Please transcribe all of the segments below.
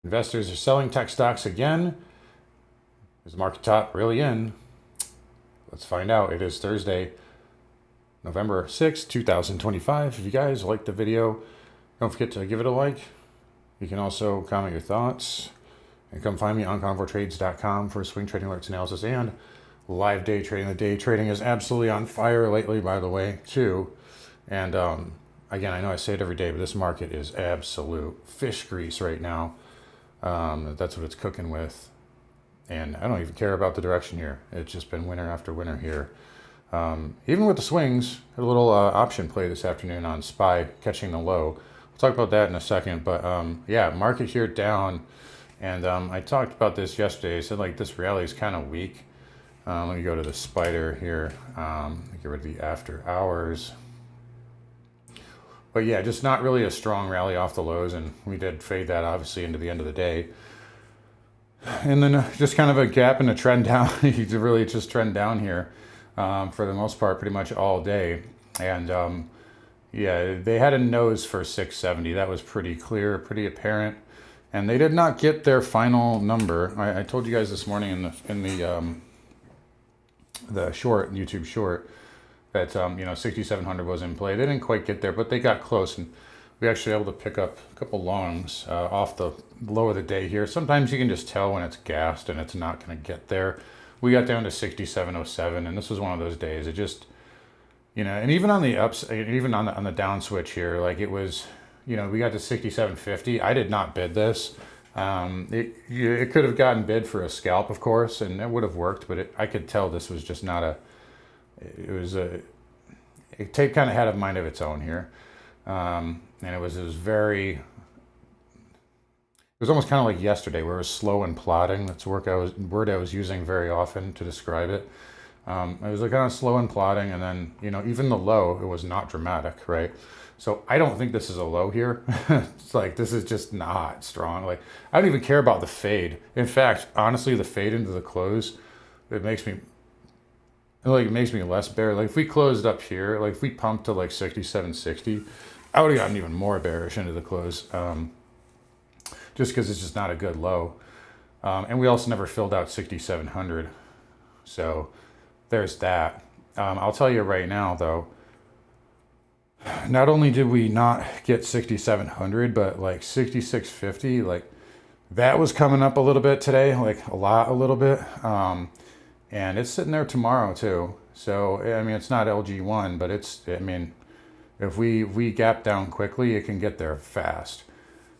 Investors are selling tech stocks again. Is the market top really in? Let's find out. It is Thursday, November 6th, 2025. If you guys liked the video, don't forget to give it a like. You can also comment your thoughts. And come find me on carnivoretrades.com for swing trading alerts, analysis, and live day trading. The day trading is absolutely on fire lately, by the way, too. And again, I know I say it every day, but this market is absolute fish grease right now. That's what it's cooking with. And I don't even care about the direction here. It's just been winter after winter here. Even with the swings, had a little option play this afternoon on SPY catching the low. We'll talk about that in a second. But yeah, market here down. And I talked about this yesterday. I said, like, this rally is kind of weak. Let me go to the spider here. Get rid of the after hours. But yeah, just not really a strong rally off the lows. And we did fade that, obviously, into the end of the day. And then just kind of a gap and a trend down. You could really just trend down here for the most part, pretty much all day. And yeah, they had a nose for 670. That was pretty clear, pretty apparent. And they did not get their final number. I told you guys this morning in the short, YouTube short, that 6,700 was in play. They didn't quite get there, but they got close, and we actually able to pick up a couple longs off the low of the day here. Sometimes you can just tell when it's gassed and it's not going to get there. We got down to 6707, and this was one of those days. It just, and even on the ups, even on the down switch here, like it was. We got to 6750. I did not bid this. It could have gotten bid for a scalp, of course, and it would have worked, but I could tell this was just not it kind of had a mind of its own here. And it was almost kind of like yesterday, where it was slow and plodding. That's a word I was using very often to describe it. It was like kind of slow and plodding, and then, even the low, it was not dramatic, right? So I don't think this is a low here. It's like, this is just not strong. Like, I don't even care about the fade. In fact, honestly, the fade into the close, it makes me less bear. Like, if we closed up here, like if we pumped to like 6760, I would have gotten even more bearish into the close. Just because it's just not a good low. And we also never filled out 6700. So there's that. I'll tell you right now, though, not only did we not get 6,700, but like 6,650, like that was coming up a little bit today, like a little bit. And it's sitting there tomorrow too. So, I mean, it's not LG1, but if we gap down quickly, it can get there fast.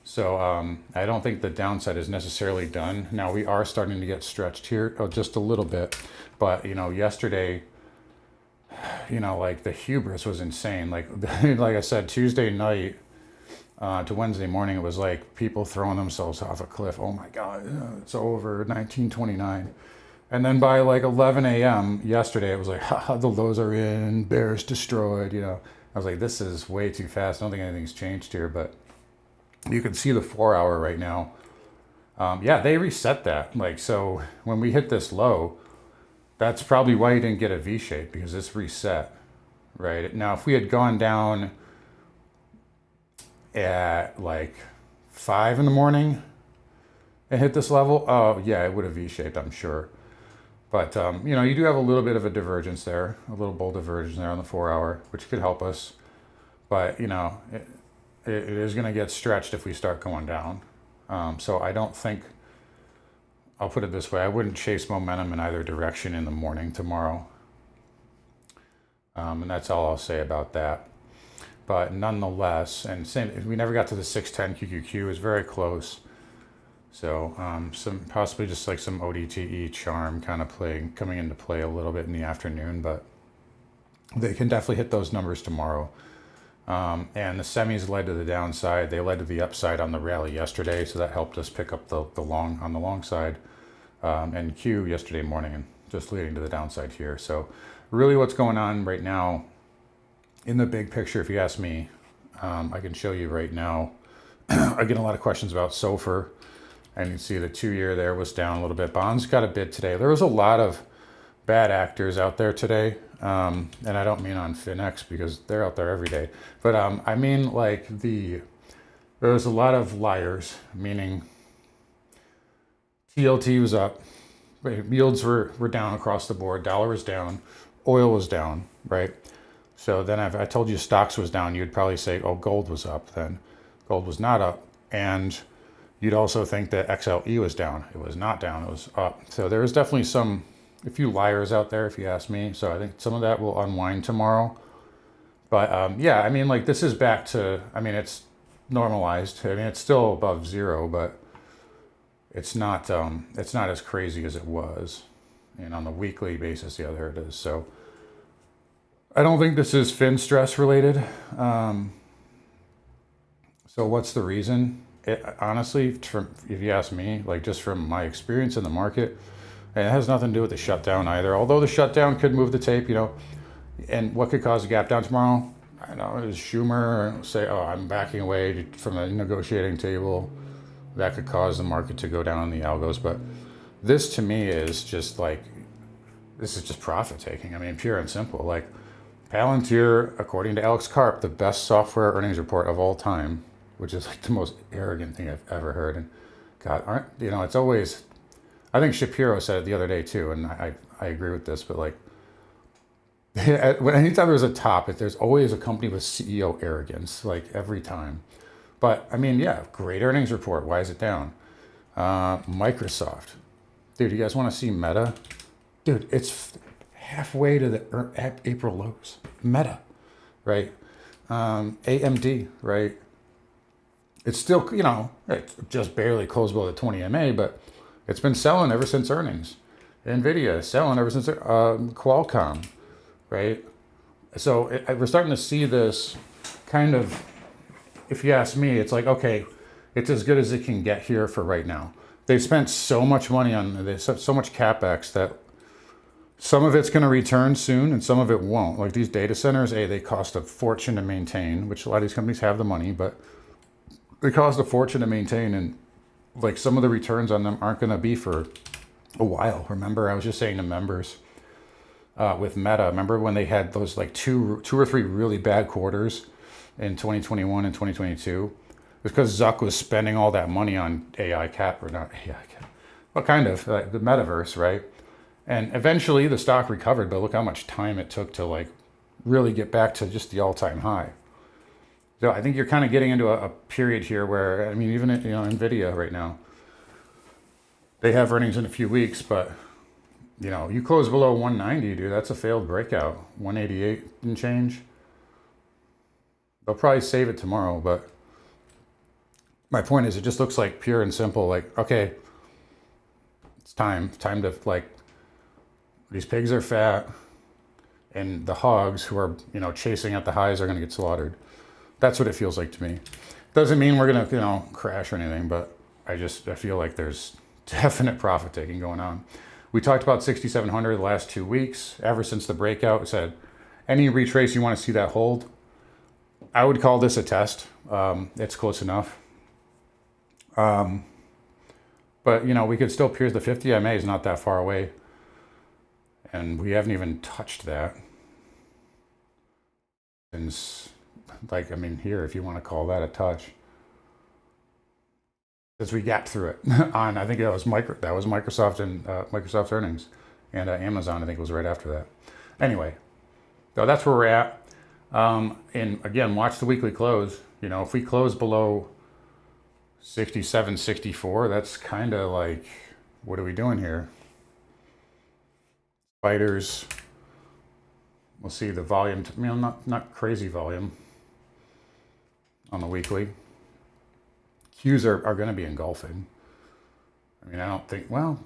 So I don't think the downside is necessarily done. Now we are starting to get stretched here, just a little bit. But, yesterday, like the hubris was insane. Like I said, Tuesday night to Wednesday morning, it was like people throwing themselves off a cliff. Oh my God, it's over, 1929. And then by like 11 a.m. yesterday, it was like, the lows are in, bears destroyed. I was like, this is way too fast. I don't think anything's changed here, but you can see the 4-hour right now. Yeah, they reset that. Like, so when we hit this low, that's probably why you didn't get a V shape, because it's reset, right? Now, if we had gone down at like 5 in the morning and hit this level, oh yeah, it would have V shaped, I'm sure. But, you do have a little bit of a divergence there, a little bull divergence there on the 4-hour, which could help us. But, it is going to get stretched if we start going down. So I don't think, I'll put it this way, I wouldn't chase momentum in either direction in the morning tomorrow. And that's all I'll say about that. But nonetheless, and same, we never got to the 610 QQQ, it was very close. So possibly just like some ODTE charm kind of coming into play a little bit in the afternoon, but they can definitely hit those numbers tomorrow. And the semis led to the downside. They led to the upside on the rally yesterday, so that helped us pick up the long on the long side. And Q yesterday morning, and just leading to the downside here. So really what's going on right now in the big picture, if you ask me, I can show you right now. I get a lot of questions about SOFR, and you can see the 2-year there was down a little bit. Bonds got a bid today. There was a lot of bad actors out there today. And I don't mean on FinX because they're out there every day, but I mean like there was a lot of liars, meaning TLT was up. Yields were down across the board. Dollar was down. Oil was down, right? So then if I told you stocks was down, you'd probably say, oh, gold was up then. Gold was not up. And you'd also think that XLE was down. It was not down, it was up. So there is definitely a few liars out there, if you ask me. So I think some of that will unwind tomorrow. But yeah, I mean, like this is back to, I mean, it's normalized. I mean, it's still above zero, but it's not as crazy as it was. And on the weekly basis, yeah, there it is. So I don't think this is fin stress related. So what's the reason? Honestly, if you ask me, like just from my experience in the market, and it has nothing to do with the shutdown either. Although the shutdown could move the tape, and what could cause a gap down tomorrow? I know is Schumer say, "Oh, I'm backing away from the negotiating table." That could cause the market to go down on the algos. But this to me is just like, this is just profit taking. I mean, pure and simple. Like Palantir, according to Alex Karp, the best software earnings report of all time, which is like the most arrogant thing I've ever heard. And God, it's always, I think Shapiro said it the other day too, and I agree with this, but like, anytime there's a top, there's always a company with CEO arrogance, like every time. But I mean, yeah, great earnings report. Why is it down? Microsoft. Dude, you guys want to see Meta? Dude, it's halfway to the April lows. Meta, right? AMD, right? It's still, it just barely closed below the 20 MA, but it's been selling ever since earnings. NVIDIA is selling ever since Qualcomm, right? So we're starting to see this kind of, if you ask me, it's like, okay, it's as good as it can get here for right now. They've spent so much money on this, so much CapEx that some of it's going to return soon and some of it won't. Like these data centers, they cost a fortune to maintain, which a lot of these companies have the money, but they cost a fortune to maintain, and like some of the returns on them aren't going to be for a while. Remember, I was just saying to members with Meta, remember when they had those like two or three really bad quarters in 2021 and 2022? It's because Zuck was spending all that money on AI cap, or not AI cap, what kind of, like the metaverse, right? And eventually the stock recovered, but look how much time it took to like really get back to just the all-time high. So I think you're kind of getting into a period here where, I mean, even NVIDIA right now, they have earnings in a few weeks, but you close below 190, dude, that's a failed breakout. 188 and change. They'll probably save it tomorrow, but my point is it just looks like pure and simple, like, okay, it's time to like, these pigs are fat and the hogs who are, chasing at the highs are going to get slaughtered. That's what it feels like to me. Doesn't mean we're going to, crash or anything, but I feel like there's definite profit taking going on. We talked about 6,700 the last 2 weeks. Ever since the breakout, we said any retrace you want to see that hold. I would call this a test. It's close enough. But we could still pierce the 50 MA is not that far away. And we haven't even touched that. Since, like, I mean, here, if you want to call that a touch. As we got through it on, I think that was Microsoft and Microsoft's earnings, and Amazon, I think, was right after that. Anyway, so that's where we're at. And again, watch the weekly close. If we close below 67, 64, that's kind of like, what are we doing here? Spiders. We'll see the volume. Not crazy volume on the weekly. Qs are going to be engulfing. I mean, I don't think, well,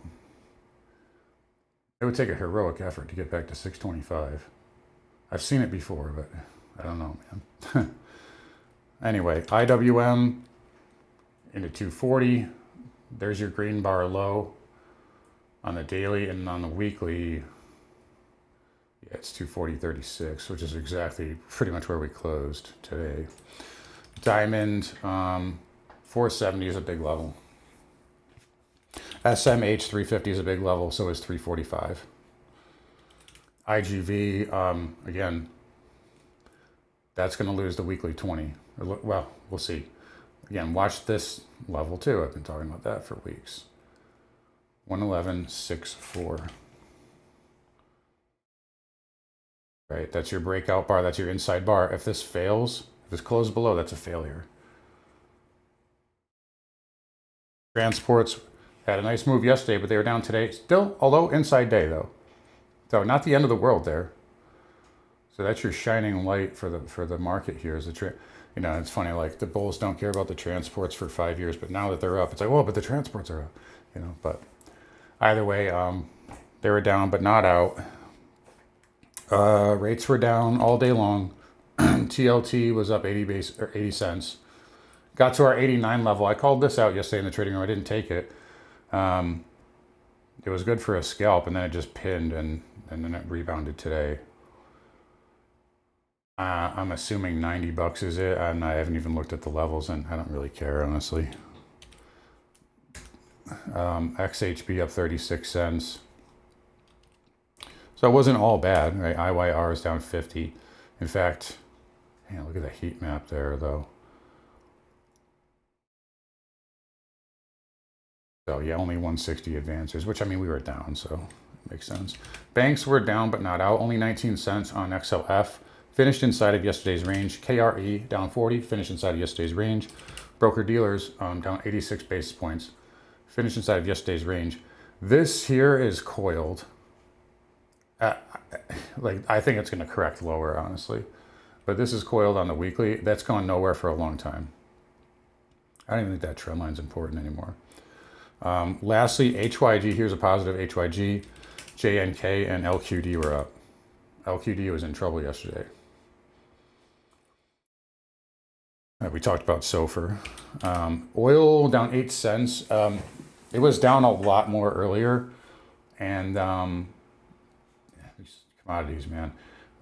it would take a heroic effort to get back to 625. I've seen it before, but I don't know, man. Anyway, IWM into 240. There's your green bar low on the daily, and on the weekly, yeah, it's 240.36, which is exactly pretty much where we closed today. Diamond, 470 is a big level. SMH 350 is a big level, so is 345. IGV, again, that's going to lose the weekly 20. Well, we'll see. Again, watch this level too. I've been talking about that for weeks. 111.64. Right, that's your breakout bar, that's your inside bar. If this fails, if this closes below, that's a failure. Transports had a nice move yesterday, but they were down today. Still, although inside day though. So not the end of the world there. So that's your shining light for the market here. Is the you know, it's funny, like the bulls don't care about the transports for 5 years, but now that they're up, it's like, well, but the transports are up, you know. But either way, they were down but not out. Rates were down all day long. TLT was up 80 cents. Got to our 89 level. I called this out yesterday in the trading room. I didn't take it. It was good for a scalp, and then it just pinned, and then it rebounded today. I'm assuming 90 bucks is it. I haven't even looked at the levels, and I don't really care, honestly. XHB up 36 cents. So it wasn't all bad, right? IYR is down 50. In fact, man, look at the heat map there, though. So yeah, only 160 advances, which I mean, we were down, so it makes sense. Banks were down but not out, only 19 cents on XLF. Finished inside of yesterday's range. KRE down 40, finished inside of yesterday's range. Broker dealers down 86 basis points, finished inside of yesterday's range. This here is coiled. Like, I think it's going to correct lower, honestly. But this is coiled on the weekly. That's gone nowhere for a long time. I don't even think that trend line's important anymore. Lastly, HYG, here's a positive. HYG, JNK, and LQD were up. LQD was in trouble yesterday. We talked about SOFR. Oil down 8 cents. It was down a lot more earlier. And commodities, man.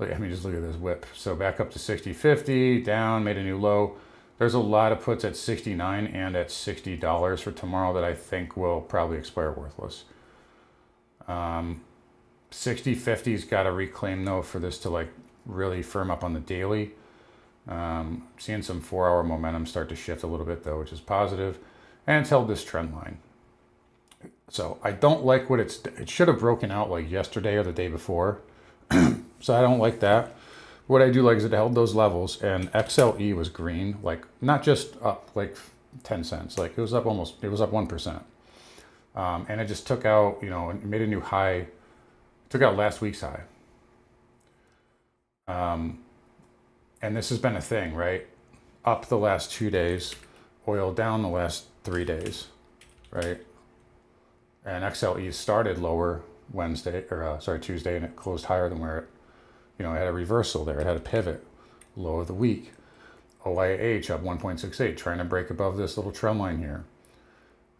I mean, just look at this whip. So back up to 60.50, down, made a new low. There's a lot of puts at 69 and at $60 for tomorrow that I think will probably expire worthless. 60.50's got to reclaim though for this to like really firm up on the daily. Seeing some 4-hour momentum start to shift a little bit though, which is positive, and it's held this trend line. So I don't like what it should have broken out like yesterday or the day before. So I don't like that. What I do like is it held those levels, and XLE was green, like not just up like 10 cents, like it was up 1%. And it just took out, you know, it made a new high, took out last week's high. And this has been a thing, right? Up the last 2 days, oil down the last 3 days, right? And XLE started lower Tuesday, and it closed higher than where it, you know, it had a reversal there. It had a pivot, low of the week. OIH up 1.68, trying to break above this little trend line here.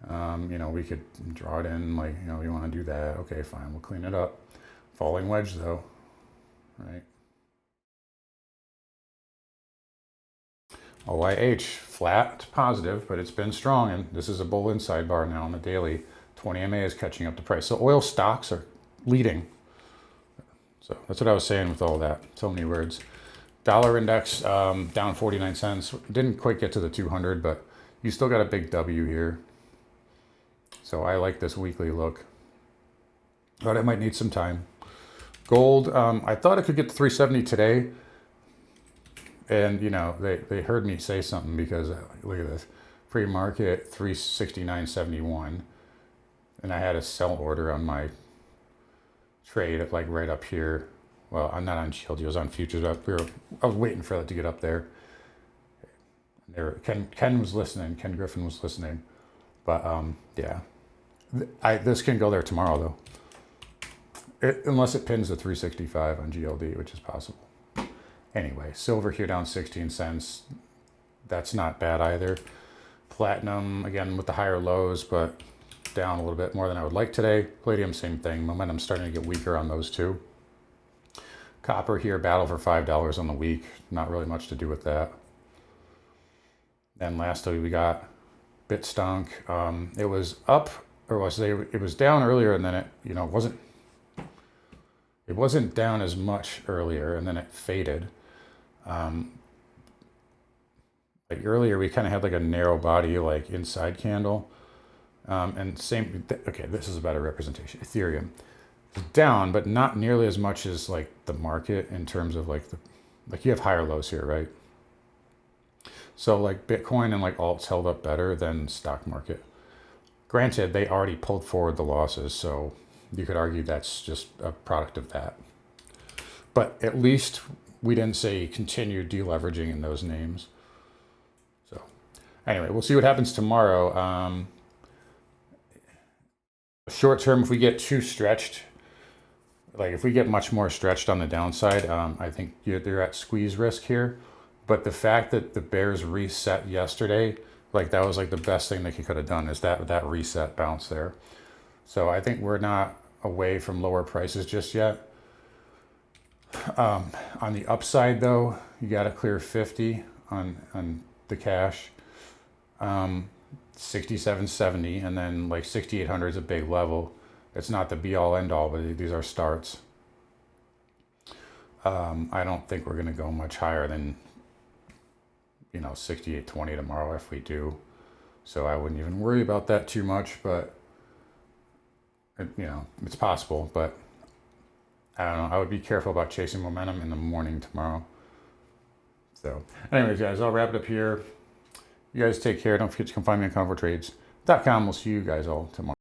You know, we could draw it in, like, you know, we want to do that. Okay, fine, we'll clean it up. Falling wedge though, right? OIH flat to positive, but it's been strong, and this is a bull inside bar now on the daily. 20 MA is catching up to price. So oil stocks are leading. So that's what I was saying with all that. So many words. Dollar index down 49 cents. Didn't quite get to the 200, but you still got a big W here. So I like this weekly look, but it might need some time. Gold, I thought it could get to 370 today. And, you know, they heard me say something because, look at this, pre-market 369.71. And I had a sell order on my trade at like right up here. Well, I'm not on GLD, I was on futures. I was waiting for that to get up there. Ken was listening, Ken Griffin was listening. But yeah, this can go there tomorrow though. Unless it pins to 365 on GLD, which is possible. Anyway, silver here down 16 cents. That's not bad either. Platinum, again, with the higher lows, but down a little bit more than I would like today. Palladium, same thing. Momentum starting to get weaker on those two. Copper here, battle for $5 on the week. Not really much to do with that. And lastly, we got Bitstonk. It was up, or it was down earlier, and then it, you know, it wasn't down as much earlier, and then it faded. Like earlier, we kind of had like a narrow body, like inside candle. And same, okay, this is a better representation. Ethereum is down, but not nearly as much as like the market in terms of like like you have higher lows here, right? So like Bitcoin and like alts held up better than stock market. Granted, they already pulled forward the losses, so you could argue that's just a product of that. But at least we didn't say continued deleveraging in those names. So anyway, we'll see what happens tomorrow. Short term, if we get too stretched, like if we get much more stretched on the downside, I think you're at squeeze risk here. But the fact that the bears reset yesterday, like that was like the best thing that he could have done, is that reset bounce there. So I think we're not away from lower prices just yet. On the upside though, you got to clear 50 on the cash. 6770, and then like 6800 is a big level. It's not the be all end all, but these are starts. I don't think we're going to go much higher than 6820 tomorrow if we do. So I wouldn't even worry about that too much, but it's possible. But I don't know. I would be careful about chasing momentum in the morning tomorrow. So anyways, guys, I'll wrap it up here. You guys take care. Don't forget to come find me on CarnivoreTrades.com. We'll see you guys all tomorrow.